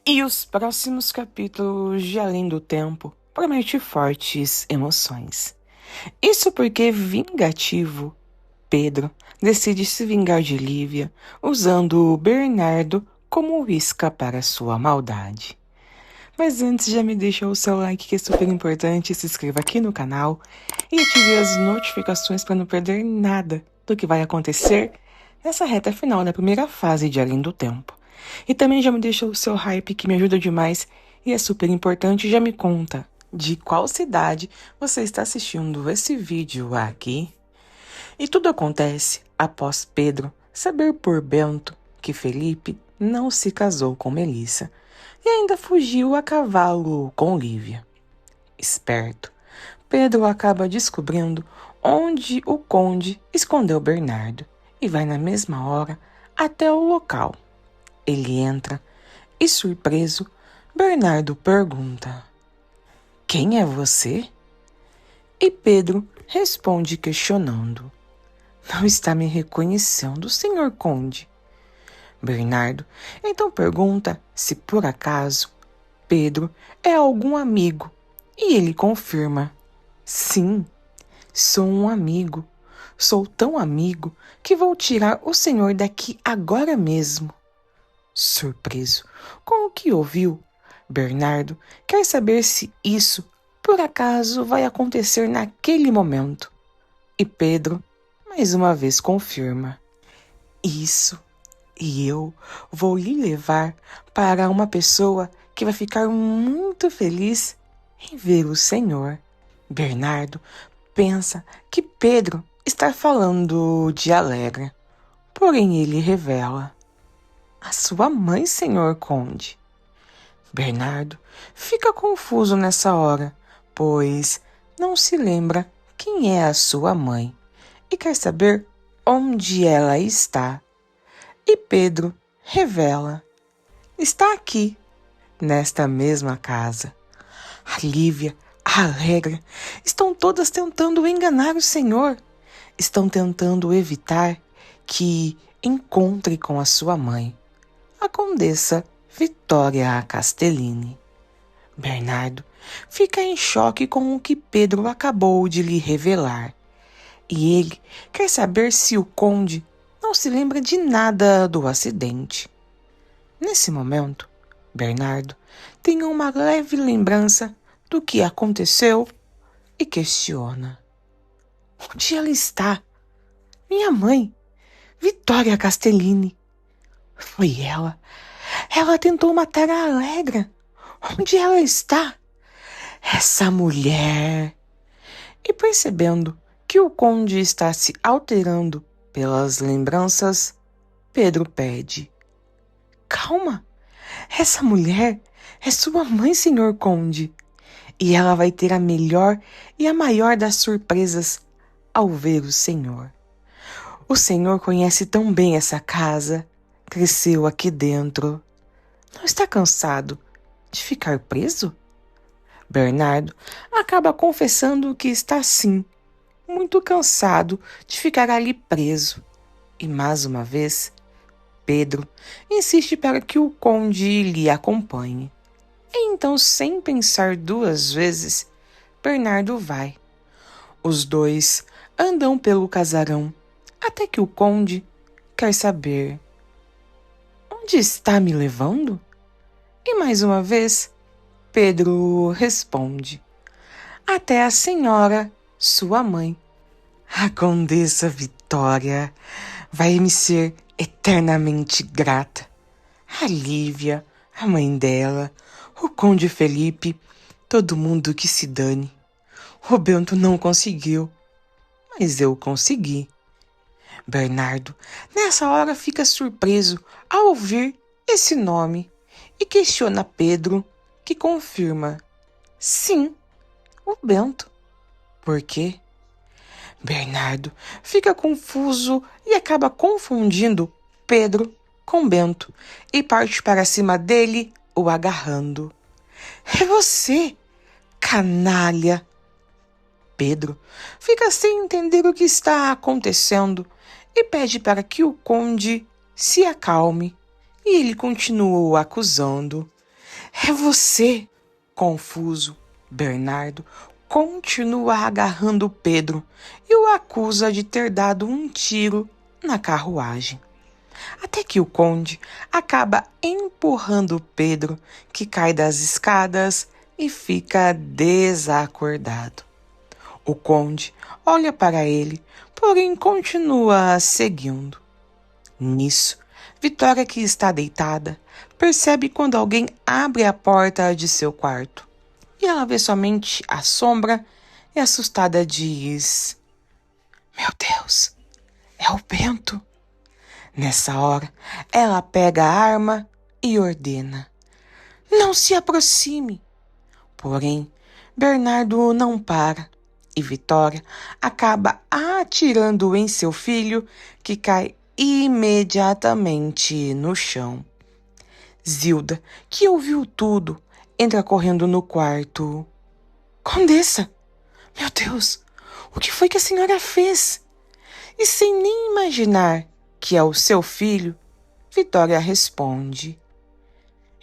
E os próximos capítulos de Além do Tempo prometem fortes emoções. Isso porque vingativo, Pedro decide se vingar de Lívia usando o Bernardo como isca para sua maldade. Mas antes, já me deixa o seu like, que é super importante, se inscreva aqui no canal e ative as notificações para não perder nada do que vai acontecer nessa reta final da primeira fase de Além do Tempo. E também já me deixa o seu hype, que me ajuda demais e é super importante. Já me conta de qual cidade você está assistindo esse vídeo aqui. E tudo acontece após Pedro saber por Bento que Felipe não se casou com Melissa e ainda fugiu a cavalo com Lívia. Esperto, Pedro acaba descobrindo onde o conde escondeu Bernardo e vai na mesma hora até o local. Ele entra e, surpreso, Bernardo pergunta: "Quem é você?" E Pedro responde questionando: "Não está me reconhecendo, senhor conde?" Bernardo então pergunta se por acaso Pedro é algum amigo e ele confirma: "Sim, sou um amigo. Sou tão amigo que vou tirar o senhor daqui agora mesmo." Surpreso com o que ouviu, Bernardo quer saber se isso por acaso vai acontecer naquele momento. E Pedro mais uma vez confirma: "Isso. E eu vou lhe levar para uma pessoa que vai ficar muito feliz em ver o senhor." Bernardo pensa que Pedro está falando de Alegra, porém ele revela: "A sua mãe, senhor conde." Bernardo fica confuso nessa hora, pois não se lembra quem é a sua mãe e quer saber onde ela está. E Pedro revela: "Está aqui, nesta mesma casa. A Lívia, a Alegra, estão todas tentando enganar o senhor. Estão tentando evitar que encontre com a sua mãe, a Condessa Vitória Castellini." Bernardo fica em choque com o que Pedro acabou de lhe revelar, e ele quer saber se o conde não se lembra de nada do acidente. Nesse momento, Bernardo tem uma leve lembrança do que aconteceu e questiona: "Onde ela está? Minha mãe, Vitória Castellini. Foi ela. Ela tentou matar a Alegra. Onde ela está? Essa mulher." E percebendo que o conde está se alterando pelas lembranças, Pedro pede: "Calma. Essa mulher é sua mãe, senhor conde. E ela vai ter a melhor e a maior das surpresas ao ver o senhor. O senhor conhece tão bem essa casa, cresceu aqui dentro. Não está cansado de ficar preso?" Bernardo acaba confessando que está sim, muito cansado de ficar ali preso. E mais uma vez, Pedro insiste para que o conde lhe acompanhe. E então, sem pensar duas vezes, Bernardo vai. Os dois andam pelo casarão, até que o conde quer saber: "Onde está me levando?" E mais uma vez, Pedro responde: "Até a senhora, sua mãe. A Condessa Vitória vai me ser eternamente grata. A Lívia, a mãe dela, o Conde Felipe, todo mundo que se dane. O Bento não conseguiu, mas eu consegui." Bernardo, nessa hora, fica surpreso ao ouvir esse nome e questiona Pedro, que confirma: "Sim, o Bento." Por quê? Bernardo fica confuso e acaba confundindo Pedro com Bento e parte para cima dele, o agarrando. "É você, canalha!" Pedro fica sem entender o que está acontecendo e pede para que o conde se acalme, e ele continua o acusando É você! Confuso, Bernardo continua agarrando Pedro e o acusa de ter dado um tiro na carruagem. Até que o conde acaba empurrando Pedro, que cai das escadas e fica desacordado. O conde olha para ele, porém continua seguindo. Nisso, Vitória, que está deitada, percebe quando alguém abre a porta de seu quarto. E ela vê somente a sombra e, assustada, diz: Meu Deus, é o Bento. Nessa hora, ela pega a arma e ordena: Não se aproxime! Porém, Bernardo não para e Vitória acaba atirando em seu filho, que cai imediatamente no chão. Zilda, que ouviu tudo, entra correndo no quarto. Condessa! Meu Deus! O que foi que a senhora fez? E sem nem imaginar que é o seu filho, Vitória responde: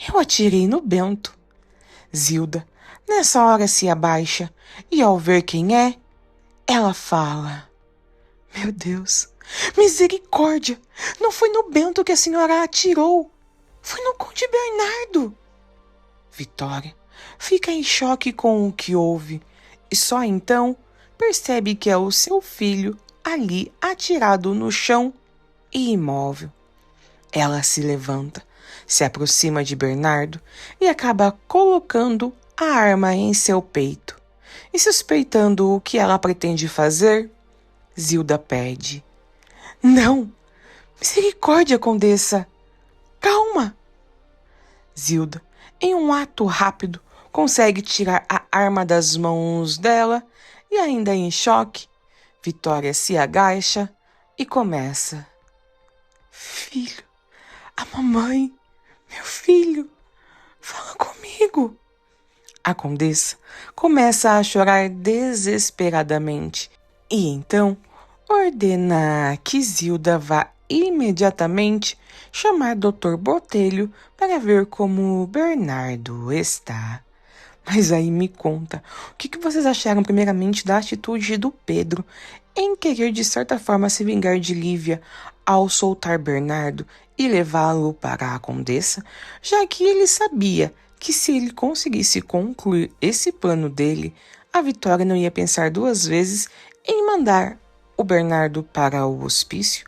Eu atirei no Bento. Zilda, nessa hora, se abaixa e, ao ver quem é, ela fala: Meu Deus, misericórdia! Não foi no Bento que a senhora atirou. Foi no Conde Bernardo. Vitória fica em choque com o que ouve e só então percebe que é o seu filho ali atirado no chão e imóvel. Ela se levanta, se aproxima de Bernardo e acaba colocando a arma em seu peito. E, suspeitando o que ela pretende fazer, Zilda pede: Não! Misericórdia, condessa! Calma! Zilda, em um ato rápido, consegue tirar a arma das mãos dela e, ainda em choque, Vitória se agacha e começa: Filho, a mamãe, meu filho, fala comigo. A condessa começa a chorar desesperadamente e então ordena que Zilda vá imediatamente chamar Dr. Botelho para ver como Bernardo está. Mas aí me conta, o que vocês acharam primeiramente da atitude do Pedro em querer de certa forma se vingar de Lívia ao soltar Bernardo e levá-lo para a condessa, já que ele sabia que se ele conseguisse concluir esse plano dele, a Vitória não ia pensar duas vezes em mandar o Bernardo para o hospício?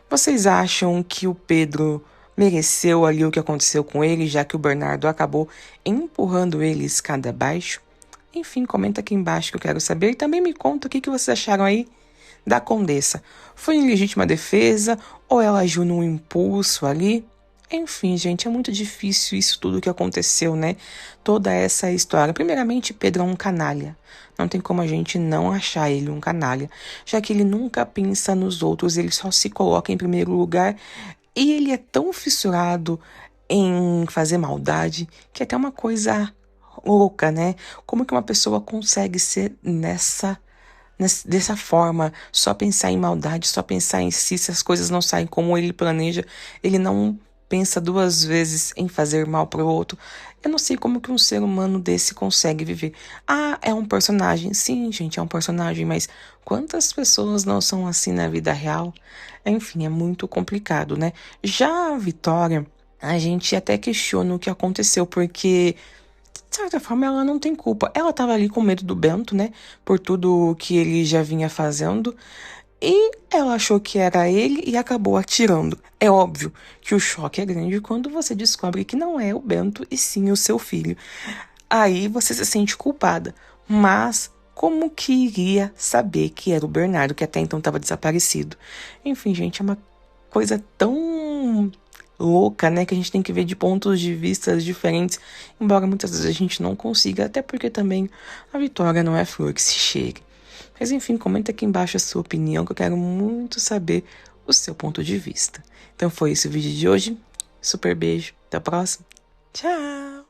Vocês acham que o Pedro mereceu ali o que aconteceu com ele, já que o Bernardo acabou empurrando ele escada abaixo? Enfim, comenta aqui embaixo que eu quero saber. E também me conta o que vocês acharam aí da condessa. Foi em legítima defesa ou ela agiu num impulso ali? Enfim, gente, é muito difícil isso tudo que aconteceu, né? Toda essa história. Primeiramente, Pedro é um canalha. Não tem como a gente não achar ele um canalha, já que ele nunca pensa nos outros, ele só se coloca em primeiro lugar e ele é tão fissurado em fazer maldade que é até uma coisa louca, né? Como que uma pessoa consegue ser dessa forma, só pensar em maldade, só pensar em si, se as coisas não saem como ele planeja, ele não pensa duas vezes em fazer mal para o outro. Eu não sei como que um ser humano desse consegue viver. Ah, é um personagem. Sim, gente, é um personagem, mas quantas pessoas não são assim na vida real? Enfim, é muito complicado, né? Já a Vitória, a gente até questiona o que aconteceu, porque de certa forma, ela não tem culpa. Ela tava ali com medo do Bento, né? Por tudo que ele já vinha fazendo. E ela achou que era ele e acabou atirando. É óbvio que o choque é grande quando você descobre que não é o Bento e sim o seu filho. Aí você se sente culpada. Mas como que iria saber que era o Bernardo, que até então estava desaparecido? Enfim, gente, é uma coisa tão louca, né, que a gente tem que ver de pontos de vista diferentes, embora muitas vezes a gente não consiga, até porque também a Vitória não é flor que se chegue. Mas enfim, comenta aqui embaixo a sua opinião, que eu quero muito saber o seu ponto de vista. Então foi esse o vídeo de hoje. Super beijo, até a próxima. Tchau!